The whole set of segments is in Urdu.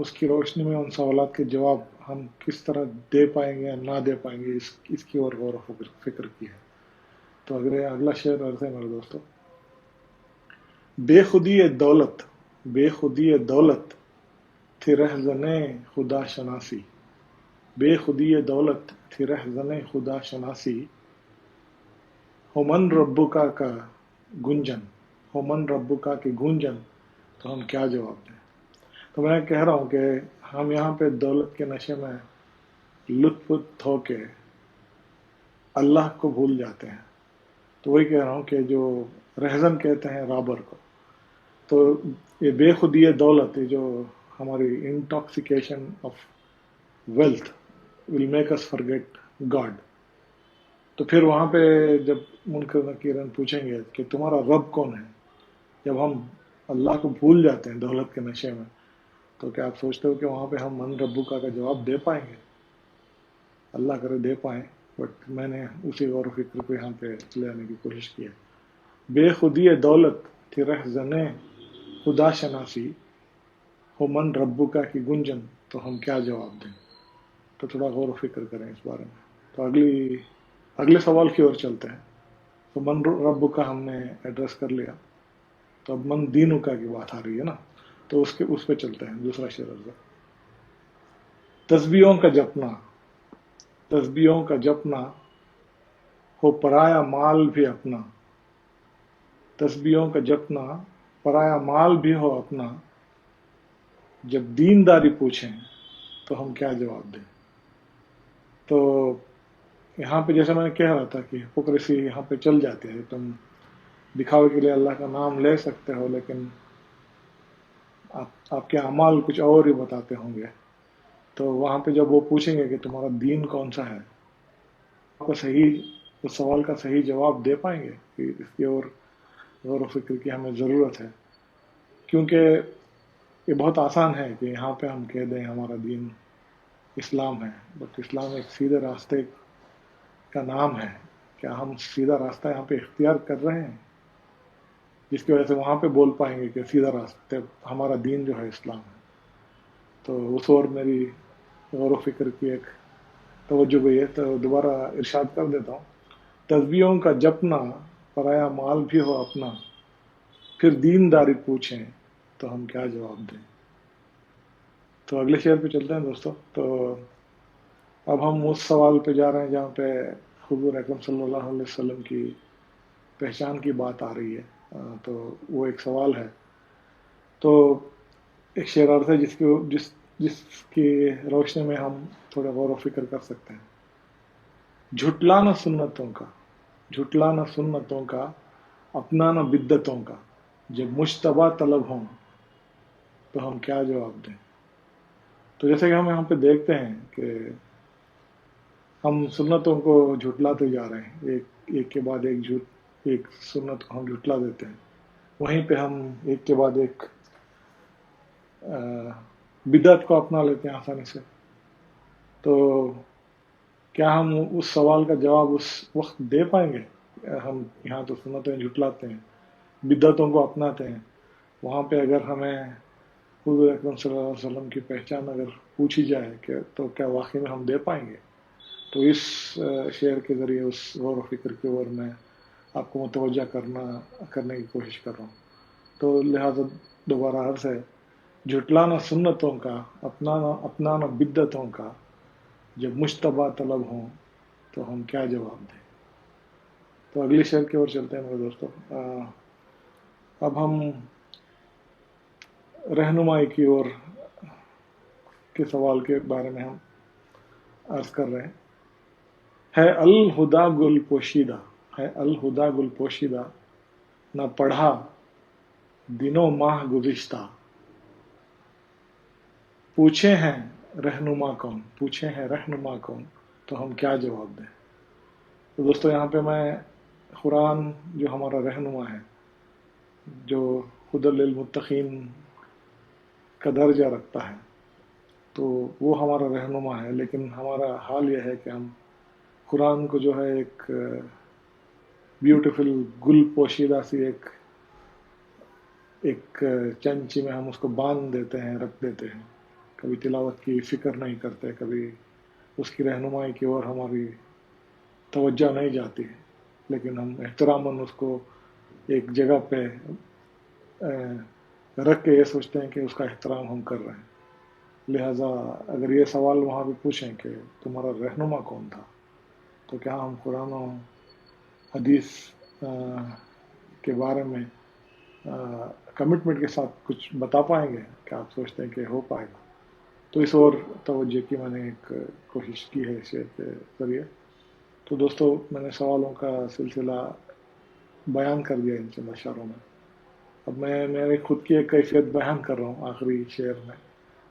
اس کی روشنی میں ان سوالات کے جواب ہم کس طرح دے پائیں گے یا نہ دے پائیں گے، اس کی اور غور و فکر کی ہے۔ تو اگلا شعر عرض ہے میرے دوستو: بے خودی دولت، بے خودی دولت تھی رہزن خدا شناسی، بے خودی دولت تھی رہزن خدا شناسی، ہو من ربو کا گنجن، ہو من ربو کا کی گونجن، تو ہم کیا جواب دیں؟ تو میں کہہ رہا ہوں کہ ہم یہاں پہ دولت کے نشے میں لطف ہو کے اللہ کو بھول جاتے ہیں۔ تو وہی کہہ رہا ہوں کہ جو رہزن کہتے ہیں رابر کو، تو یہ بے خودی دولت، یہ جو ہماری intoxication of wealth will make us forget God. تو پھر وہاں پہ جب منکر نکیرن پوچھیں گے کہ تمہارا رب کون ہے، جب ہم اللہ کو بھول جاتے ہیں دولت کے نشے میں، تو کیا آپ سوچتے ہو کہ وہاں پہ ہم من ربو کا جواب دے پائیں گے؟ اللہ کرے دے پائیں، بٹ میں نے اسی غور و فکر کو یہاں پہ لے آنے کی کوشش کی ہے۔ بے خودی دولت تھی رہزن خدا شناسی، ہو من ربو کا کی گنجن، تو ہم کیا جواب دیں؟ تو تھوڑا غور و فکر کریں اس بارے میں۔ تو اگلے سوال کی اور چلتے ہیں۔ تو من ربو کا ہم نے ایڈریس کر لیا، تو اب من دینو کا کی بات آ رہی ہے نا، تو اس پہ چلتے ہیں۔ دوسرا شعر ہے: تسبیحوں کا جپنا، تسبیحوں کا جپنا ہو پرایا مال بھی اپنا، تسبیحوں کا جپنا پرایا مال بھی ہو اپنا، جب دینداری پوچھیں تو ہم کیا جواب دیں؟ تو یہاں پہ جیسے میں نے کہہ رہا تھا کہ ہپوکریسی یہاں پہ چل جاتی ہے، تم دکھاوے کے لیے اللہ کا نام لے سکتے ہو لیکن آپ کے اعمال کچھ اور ہی بتاتے ہوں گے۔ تو وہاں پہ جب وہ پوچھیں گے کہ تمہارا دین کون سا ہے، اس سوال کا صحیح جواب دے پائیں گے کہ اس کی اور غور و فکر کی ہمیں ضرورت ہے، کیونکہ یہ بہت آسان ہے کہ یہاں پہ ہم کہہ دیں ہمارا دین اسلام ہے، بٹ اسلام ایک سیدھے راستے کا نام ہے۔ کیا ہم سیدھا راستہ یہاں پہ اختیار کر رہے ہیں جس کی وجہ سے وہاں پہ بول پائیں گے کہ سیدھا راستے ہمارا دین جو ہے اسلام ہے؟ تو اس اور میری غور و فکر کی ایک توجہ گئی ہے، تو دوبارہ ارشاد کر دیتا ہوں: تسبیحوں کا جپنا پرایا مال بھی ہو اپنا، پھر دینداری پوچھیں تو ہم کیا جواب دیں؟ تو اگلے شعر پہ چلتے ہیں دوستو۔ تو اب ہم اس سوال پہ جا رہے ہیں جہاں پہ حضور اکرم صلی اللہ علیہ وسلم کی پہچان کی بات آ رہی ہے۔ تو وہ ایک سوال ہے، تو ایک شعر عرض ہے جس کی روشنی میں ہم تھوڑا غور و فکر کر سکتے ہیں: جھٹلانا سنتوں کا، جھٹلانا سنتوں کا، اپنانا بدعتوں کا، جب مشتبہ طلب ہوں تو ہم کیا جواب دیں؟ تو جیسے کہ ہم یہاں پہ دیکھتے ہیں کہ ہم سنتوں کو جھٹلاتے جا رہے ہیں، ایک کے بعد ایک سنت کو ہم جھٹلا دیتے ہیں، وہیں پہ ہم ایک کے بعد ایک بدعت کو اپنا لیتے ہیں آسانی سے۔ تو کیا ہم اس سوال کا جواب اس وقت دے پائیں گے؟ ہم یہاں تو سنتیں جھٹلاتے ہیں، بدعتوں کو اپناتے ہیں، وہاں پہ اگر ہمیں حضور اکرم صلی اللہ علیہ وسلم کی پہچان اگر پوچھی جائے کہ تو کیا واقعی میں ہم دے پائیں گے؟ تو اس شعر کے ذریعے اس غور و فکر کی اور میں آپ کو متوجہ کرنے کی کوشش کر رہا ہوں۔ تو لہٰذا دوبارہ عرض ہے: جھٹلانا سنتوں کا، اپنانا بدعتوں کا، جب مشتبہ طلب ہوں تو ہم کیا جواب دیں؟ تو اگلی شعر کی اور چلتے ہیں میرے دوستو۔ اب ہم رہنمائی کی اور کے سوال کے بارے میں ہم عرض کر رہے ہیں: ہے الہدا گل پوشیدہ، ہے الہدا گل پوشیدہ، نہ پڑھا دنوں ماہ گزشتہ، پوچھے ہیں رہنما کون، پوچھے ہیں رہنما کون، تو ہم کیا جواب دیں؟ تو دوستو یہاں پہ میں قرآن جو ہمارا رہنما ہے، جو ہدی للمتقین کا درجہ رکھتا ہے، تو وہ ہمارا رہنما ہے، لیکن ہمارا حال یہ ہے کہ ہم قرآن کو جو ہے ایک بیوٹیفل گل پوشیدہ سی ایک چنچی میں ہم اس کو باندھ دیتے ہیں، رکھ دیتے ہیں کبھی تلاوت کی فکر نہیں کرتے، کبھی اس کی رہنمائی کی اور ہماری توجہ نہیں جاتی ہے، لیکن ہم احتراماً اس کو ایک جگہ پہ رکھ کے یہ سوچتے ہیں کہ اس کا احترام ہم کر رہے ہیں. لہٰذا اگر یہ سوال وہاں بھی پوچھیں کہ تمہارا رہنما کون تھا، تو کیا ہم قرآن و حدیث کے بارے میں کمٹمنٹ کے ساتھ کچھ بتا پائیں گے کہ آپ سوچتے ہیں کہ ہو پائے گا؟ تو اس اور توجہ کی میں نے ایک کوشش کی ہے شیئر کے ذریعے. تو دوستو، میں نے سوالوں کا سلسلہ بیان کر دیا ان چند اشاروں میں. اب میں میری خود کی ایک کیفیت بیان کر رہا ہوں آخری شعر میں.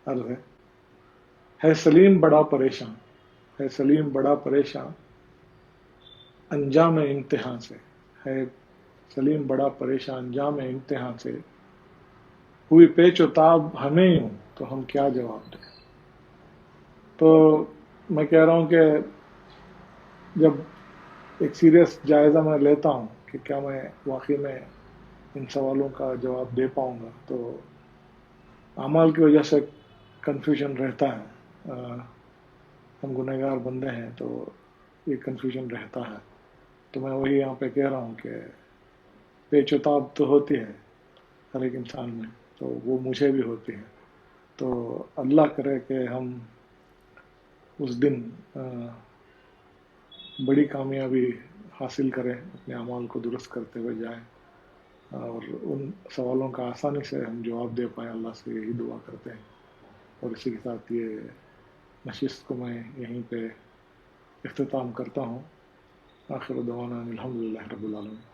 عرض ہے سلیم بڑا پریشان، ہے سلیم بڑا پریشان انجام امتحان سے، ہے سلیم بڑا پریشان انجام امتحان سے، ہوئی پیچ و تاب ہمیں ہوں تو ہم کیا جواب دیں. تو میں کہہ رہا ہوں کہ جب ایک سیریس جائزہ میں لیتا ہوں کہ کیا میں واقعی میں ان سوالوں کا جواب دے پاؤں گا، تو اعمال کی وجہ سے کنفیوژن رہتا ہے. ہم گنہگار بندے ہیں تو یہ کنفیوژن رہتا ہے. تو میں وہی یہاں پہ کہہ رہا ہوں کہ پیچ و تاب تو ہوتی ہے ہر ایک انسان میں، تو وہ مجھے بھی ہوتی ہے. تو اللہ کرے کہ ہم اس دن بڑی کامیابی حاصل کریں، اپنے اعمال کو درست کرتے ہوئے جائیں، اور ان سوالوں کا آسانی سے ہم جواب دے پائیں. اللہ سے یہی دعا کرتے ہیں. اور اسی کے ساتھ یہ نشست کو میں یہیں پہ اختتام کرتا ہوں. آخر دعوانا الحمدللہ رب العالمین.